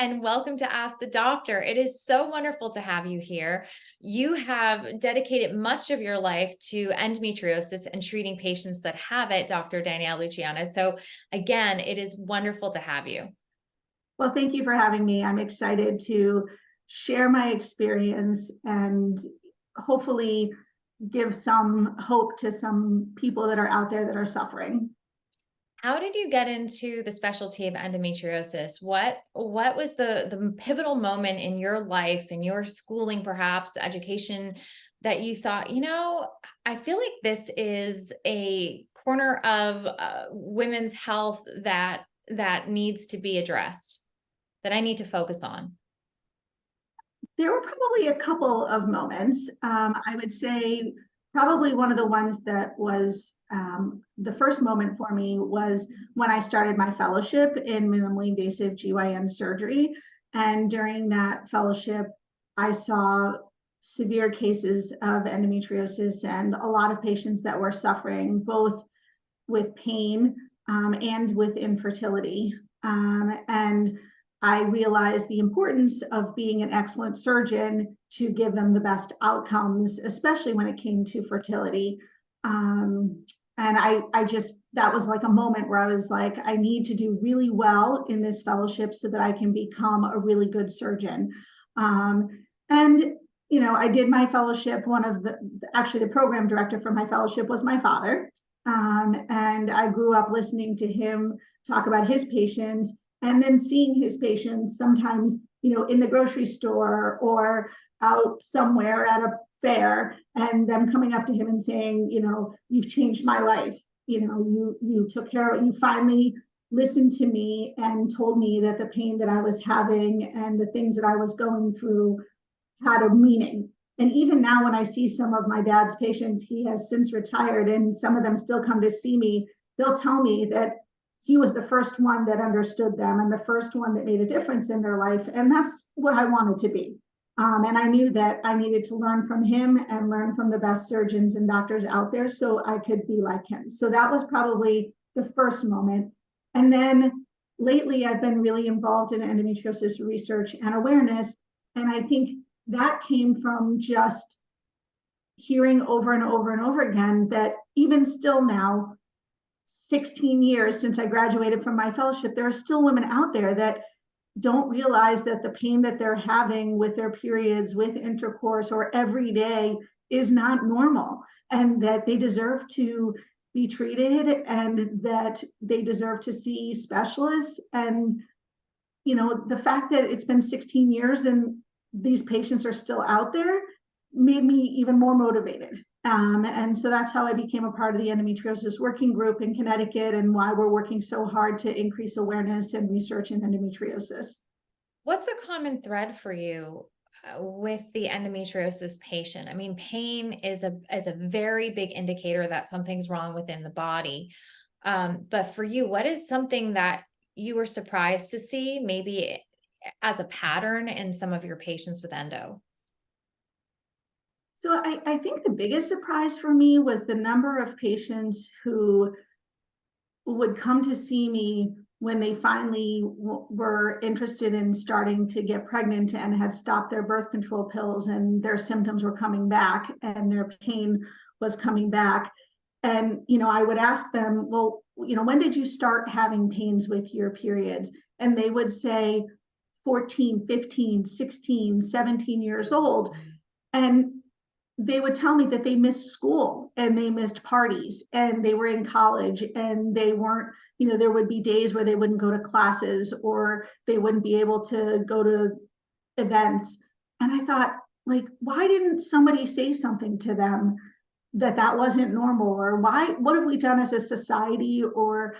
and welcome to Ask the Doctor. It is so wonderful to have you here. You have dedicated much of your life to endometriosis and treating patients that have it, Dr. Danielle Luciana. So, again, it is wonderful to have you. Well, thank you for having me. I'm excited to share my experience and hopefully give some hope to some people that are out there that are suffering. How did you get into the specialty of endometriosis? What was the pivotal moment in your life, in your schooling, perhaps education, that you thought, I feel like this is a corner of women's health that needs to be addressed, that I need to focus on? There were probably a couple of moments. I would say probably one of the ones that was the first moment for me was when I started my fellowship in minimally invasive GYN surgery. And during that fellowship, I saw severe cases of endometriosis and a lot of patients that were suffering both with pain and with infertility. And I realized the importance of being an excellent surgeon to give them the best outcomes, especially when it came to fertility. And I just, that was like a moment where I was like, I need to do really well in this fellowship so that I can become a really good surgeon. And I did my fellowship. Actually, the program director for my fellowship was my father. And I grew up listening to him talk about his patients and then seeing his patients sometimes, in the grocery store or out somewhere at a fair, and them coming up to him and saying, you've changed my life. You took care of it. You finally listened to me and told me that the pain that I was having and the things that I was going through had a meaning. And even now, when I see some of my dad's patients, he has since retired, and some of them still come to see me, they'll tell me that he was the first one that understood them and the first one that made a difference in their life. And that's what I wanted to be. And I knew that I needed to learn from him and learn from the best surgeons and doctors out there so I could be like him. So that was probably the first moment. And then lately, I've been really involved in endometriosis research and awareness. And I think that came from just hearing over and over and over again that even still now, 16 years since I graduated from my fellowship, there are still women out there that don't realize that the pain that they're having with their periods, with intercourse, or every day is not normal, and that they deserve to be treated and that they deserve to see specialists. And, the fact that it's been 16 years and these patients are still out there made me even more motivated. And so that's how I became a part of the endometriosis working group in Connecticut, and why we're working so hard to increase awareness and research in endometriosis. What's a common thread for you with the endometriosis patient? I mean, pain is a very big indicator that something's wrong within the body. But for you, what is something that you were surprised to see, maybe as a pattern in some of your patients with endo? So I think the biggest surprise for me was the number of patients who would come to see me when they finally were interested in starting to get pregnant and had stopped their birth control pills, and their symptoms were coming back and their pain was coming back. And, I would ask them, well, when did you start having pains with your periods? And they would say 14, 15, 16, 17 years old. And they would tell me that they missed school and they missed parties and they were in college and they weren't, there would be days where they wouldn't go to classes or they wouldn't be able to go to events. And I thought, like, why didn't somebody say something to them that wasn't normal? Or what have we done as a society or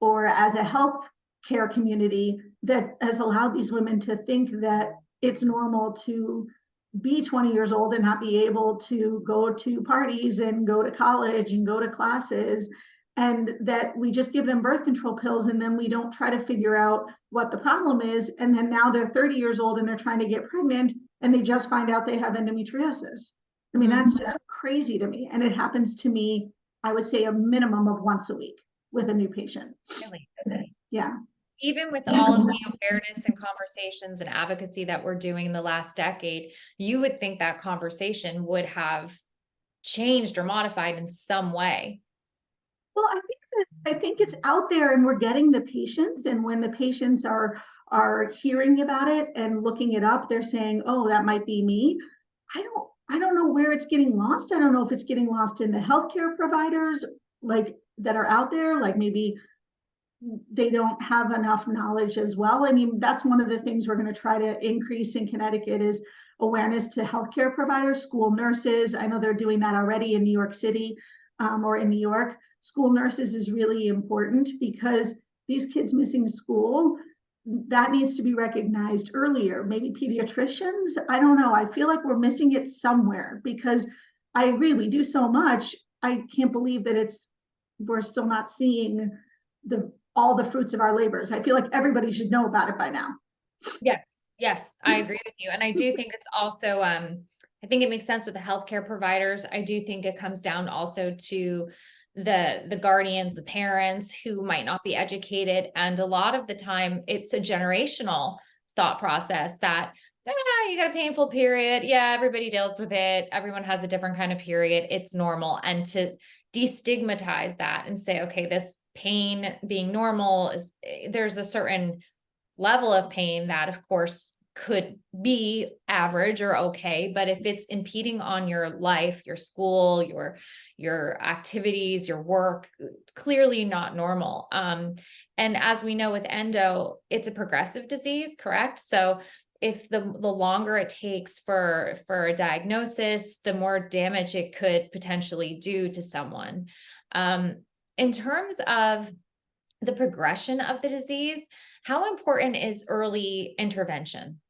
as a health care community that has allowed these women to think that it's normal to be 20 years old and not be able to go to parties and go to college and go to classes, and that we just give them birth control pills and then we don't try to figure out what the problem is. And then now they're 30 years old and they're trying to get pregnant and they just find out they have endometriosis. I mean, that's just crazy to me. And it happens to me, I would say, a minimum of once a week with a new patient. Really? Yeah. even with all of the awareness and conversations and advocacy that we're doing in the last decade, you would think that conversation would have changed or modified in some way. Well, I think it's out there and we're getting the patients, and when the patients are hearing about it and looking it up, they're saying, "Oh, that might be me." I don't know where it's getting lost. I don't know if it's getting lost in the healthcare providers like that are out there, like maybe they don't have enough knowledge as well. I mean, that's one of the things we're going to try to increase in Connecticut is awareness to healthcare providers, school nurses. I know they're doing that already in New York City or in New York. School nurses is really important because these kids missing school, that needs to be recognized earlier. Maybe pediatricians, I don't know. I feel like we're missing it somewhere because I agree, we do so much. I can't believe that we're still not seeing all the fruits of our labors. I feel like everybody should know about it by now. Yes, yes, I agree with you. And I do think it's also, I think it makes sense with the healthcare providers. I do think it comes down also to the guardians, the parents who might not be educated. And a lot of the time it's a generational thought process that you got a painful period. Yeah, everybody deals with it. Everyone has a different kind of period. It's normal. And to destigmatize that and say, okay, this pain being normal is there's a certain level of pain that of course could be average or okay, but if it's impeding on your life, your school, your activities, your work, clearly not normal. And as we know with endo, it's a progressive disease, correct? So if the longer it takes for a diagnosis, the more damage it could potentially do to someone. In terms of the progression of the disease, how important is early intervention?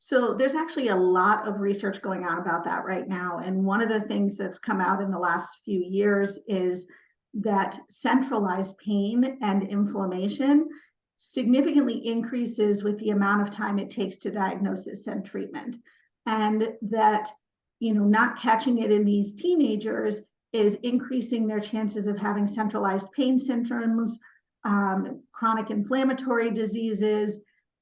So there's actually a lot of research going on about that right now. And one of the things that's come out in the last few years is that centralized pain and inflammation significantly increases with the amount of time it takes to diagnosis and treatment. And that, not catching it in these teenagers is increasing their chances of having centralized pain syndromes, chronic inflammatory diseases.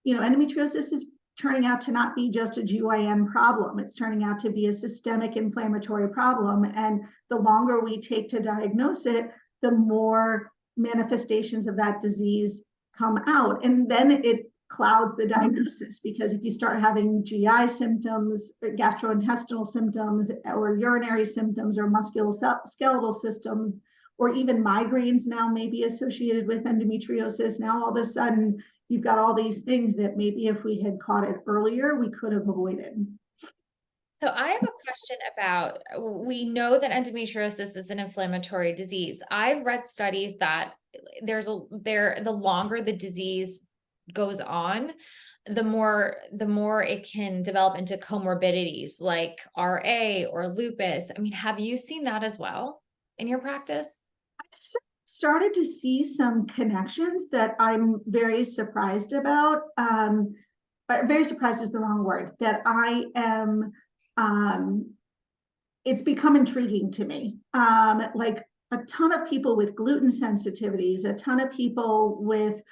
Endometriosis is turning out to not be just a GYN problem. It's turning out to be a systemic inflammatory problem. And the longer we take to diagnose it, the more manifestations of that disease come out. And then it clouds the diagnosis because if you start having GI symptoms, gastrointestinal symptoms, or urinary symptoms, or musculoskeletal systems, or even migraines now may be associated with endometriosis, now all of a sudden you've got all these things that maybe if we had caught it earlier, we could have avoided. So I have a question about, we know that endometriosis is an inflammatory disease. I've read studies that the longer the disease goes on, the more it can develop into comorbidities like RA or lupus. I mean, have you seen that as well in your practice? Started to see some connections that I'm very surprised about. Very surprised is the wrong word. That I am. It's become intriguing to me. Like a ton of people with gluten sensitivities, a ton of people with,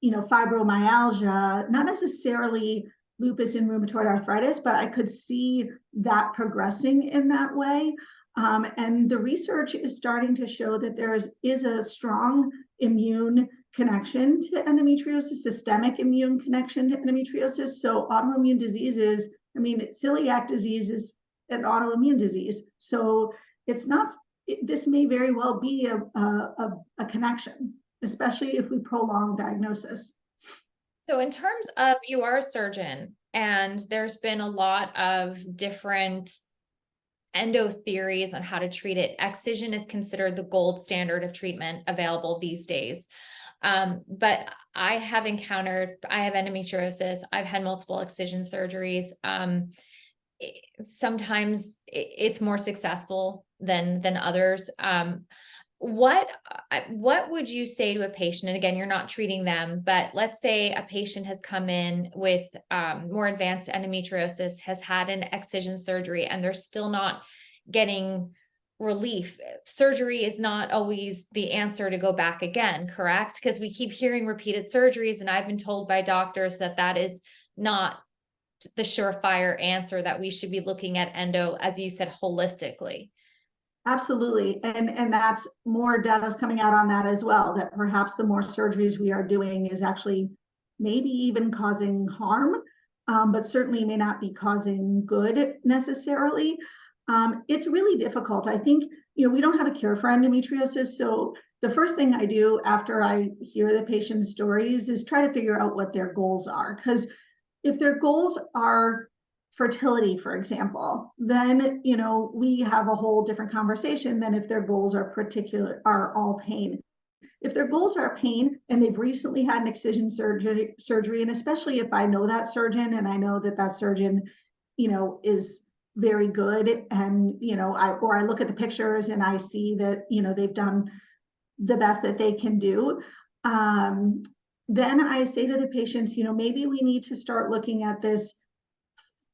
fibromyalgia, not necessarily lupus and rheumatoid arthritis, but I could see that progressing in that way. And the research is starting to show that is a strong immune connection to endometriosis, systemic immune connection to endometriosis. So autoimmune diseases, I mean, celiac disease is an autoimmune disease. So it's not, this may very well be a connection, especially if we prolong diagnosis. So in terms of, you are a surgeon and there's been a lot of different endo theories on how to treat it. Excision is considered the gold standard of treatment available these days. But I have endometriosis. I've had multiple excision surgeries. Sometimes it's more successful than others. What would you say to a patient? And again, you're not treating them, but let's say a patient has come in with more advanced endometriosis, has had an excision surgery, and they're still not getting relief. Surgery is not always the answer to go back again, correct? Because we keep hearing repeated surgeries, and I've been told by doctors that that is not the surefire answer, that we should be looking at endo, as you said, holistically. Absolutely. And that's more data is coming out on that as well, that perhaps the more surgeries we are doing is actually maybe even causing harm, but certainly may not be causing good necessarily. It's really difficult. I think, we don't have a cure for endometriosis. So the first thing I do after I hear the patient's stories is try to figure out what their goals are. Because if their goals are fertility, for example, then we have a whole different conversation than if their goals are all pain. If their goals are pain and they've recently had an excision surgery, and especially if I know that surgeon and I know that surgeon, is very good, and I look at the pictures and I see that they've done the best that they can do. Um, then I say to the patients, maybe we need to start looking at this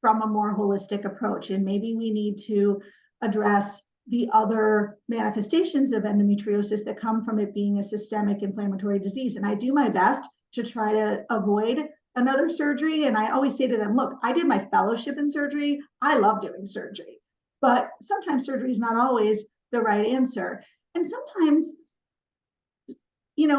from a more holistic approach. And maybe we need to address the other manifestations of endometriosis that come from it being a systemic inflammatory disease. And I do my best to try to avoid another surgery. And I always say to them, look, I did my fellowship in surgery. I love doing surgery, but sometimes surgery is not always the right answer. And sometimes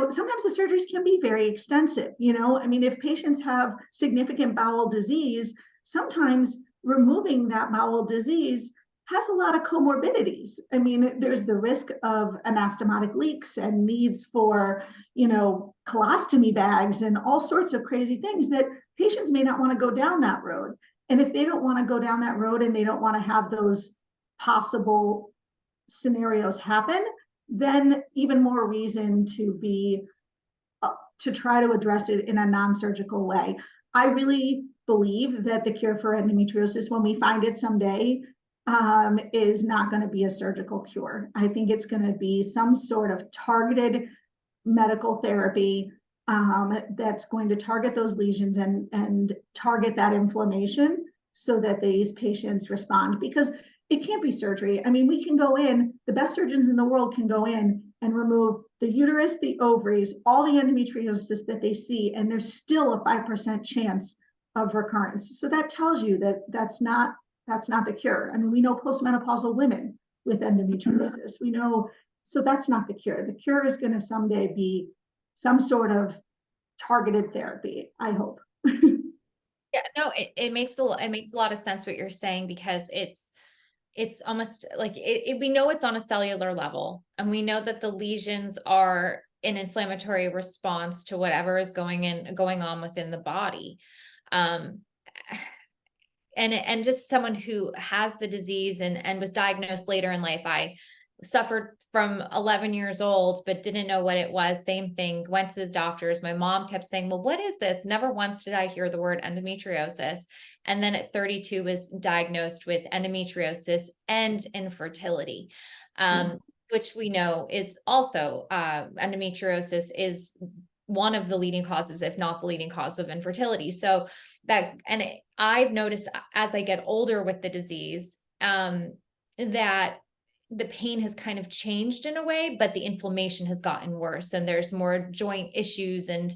sometimes the surgeries can be very extensive. I mean, if patients have significant bowel disease, sometimes removing that bowel disease has a lot of comorbidities. I mean, there's the risk of anastomotic leaks and needs for, colostomy bags and all sorts of crazy things that patients may not want to go down that road. And if they don't want to go down that road and they don't want to have those possible scenarios happen, then even more reason to try to address it in a non-surgical way. I really believe that the cure for endometriosis, when we find it someday, is not going to be a surgical cure. I think it's going to be some sort of targeted medical therapy that's going to target those lesions and target that inflammation so that these patients respond. Because it can't be surgery. I mean, we can go in, the best surgeons in the world can go in and remove the uterus, the ovaries, all the endometriosis that they see, and there's still a 5% chance of recurrence. So that tells you that that's not the cure. I mean, we know postmenopausal women with endometriosis. We know, so that's not the cure. The cure is going to someday be some sort of targeted therapy, I hope. Yeah, no, it makes it makes a lot of sense what you're saying, because it's almost like we know it's on a cellular level, and we know that the lesions are an inflammatory response to whatever is going on within the body. Um, and just someone who has the disease and was diagnosed later in life. I suffered from 11 years old, but didn't know what it was. Same thing, went to the doctors. My mom kept saying, well, what is this? Never once did I hear the word endometriosis. And then at 32 was diagnosed with endometriosis and infertility, which we know is also endometriosis is one of the leading causes, if not the leading cause of infertility. So I've noticed as I get older with the disease, that the pain has kind of changed in a way, but the inflammation has gotten worse, and there's more joint issues and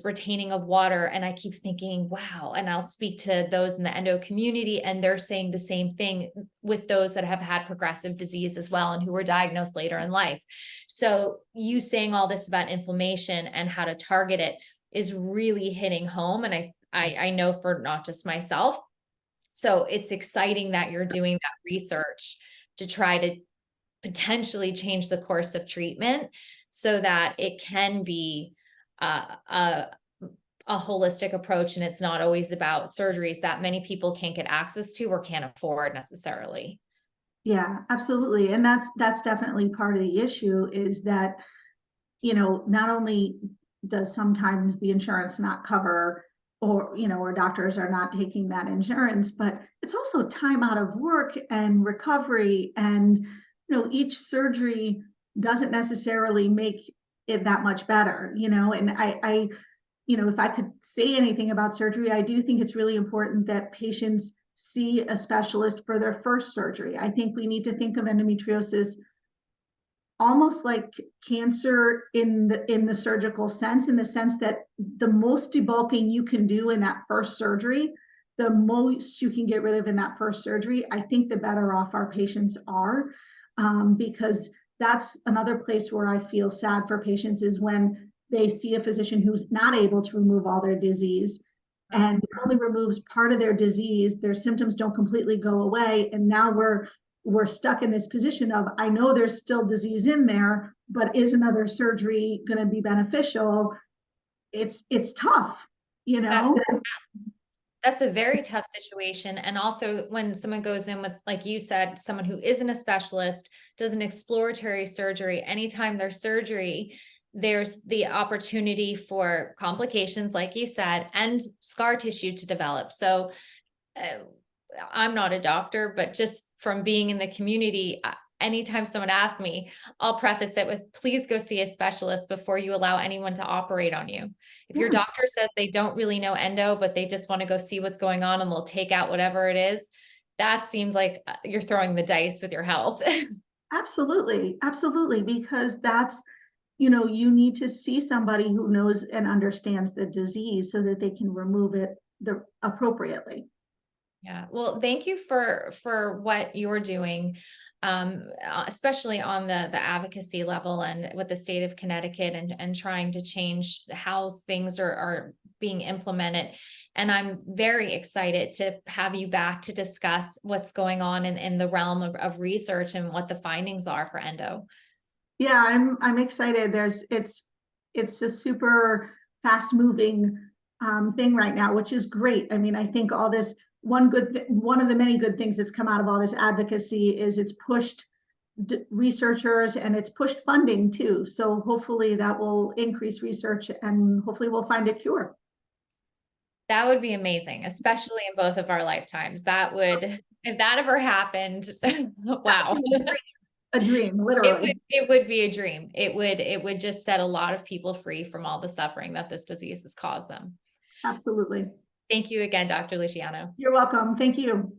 retaining of water. And I keep thinking, wow. And I'll speak to those in the endo community, and they're saying the same thing with those that have had progressive disease as well, and who were diagnosed later in life. So you saying all this about inflammation and how to target it is really hitting home. And I know for not just myself. So it's exciting that you're doing that research to try to potentially change the course of treatment so that it can be a holistic approach, and it's not always about surgeries that many people can't get access to or can't afford necessarily. Yeah, absolutely. And that's definitely part of the issue, is that, not only does sometimes the insurance not cover, or doctors are not taking that insurance, but it's also time out of work and recovery. And, each surgery doesn't necessarily make it that much better, and if I could say anything about surgery, I do think it's really important that patients see a specialist for their first surgery. I think we need to think of endometriosis almost like cancer in the surgical sense, in the sense that the most debulking you can do in that first surgery, the most you can get rid of in that first surgery, I think the better off our patients are, because that's another place where I feel sad for patients is when they see a physician who's not able to remove all their disease and only removes part of their disease. Their symptoms don't completely go away, and now we're stuck in this position of, I know there's still disease in there, but is another surgery going to be beneficial? It's tough, you That know. that's a very tough situation. And also when someone goes in with, like you said, someone who isn't a specialist, does an exploratory surgery, anytime there's surgery, there's the opportunity for complications, like you said, and scar tissue to develop. So uh, I'm not a doctor, but just from being in the community, anytime someone asks me, I'll preface it with, please go see a specialist before you allow anyone to operate on you. If your Yeah, doctor says they don't really know endo, but they just want to go see what's going on and they'll take out whatever it is, that seems like you're throwing the dice with your health. absolutely, absolutely, because that's, you know, you need to see somebody who knows and understands the disease so that they can remove it appropriately. Yeah. Well, thank you for what you're doing, especially on the advocacy level and with the state of Connecticut and trying to change how things are being implemented. And I'm very excited to have you back to discuss what's going on in the realm of research and what the findings are for endo. Yeah, I'm excited. It's a super fast moving thing right now, which is great. I mean, I think all this one of the many good things that's come out of all this advocacy is it's pushed researchers and it's pushed funding too. So hopefully that will increase research and hopefully we'll find a cure. That would be amazing, especially in both of our lifetimes. That would, if that ever happened, That would wow. be a dream, literally. It would be a dream. It would just set a lot of people free from all the suffering that this disease has caused them. Absolutely. Thank you again, Dr. Luciano. You're welcome. Thank you.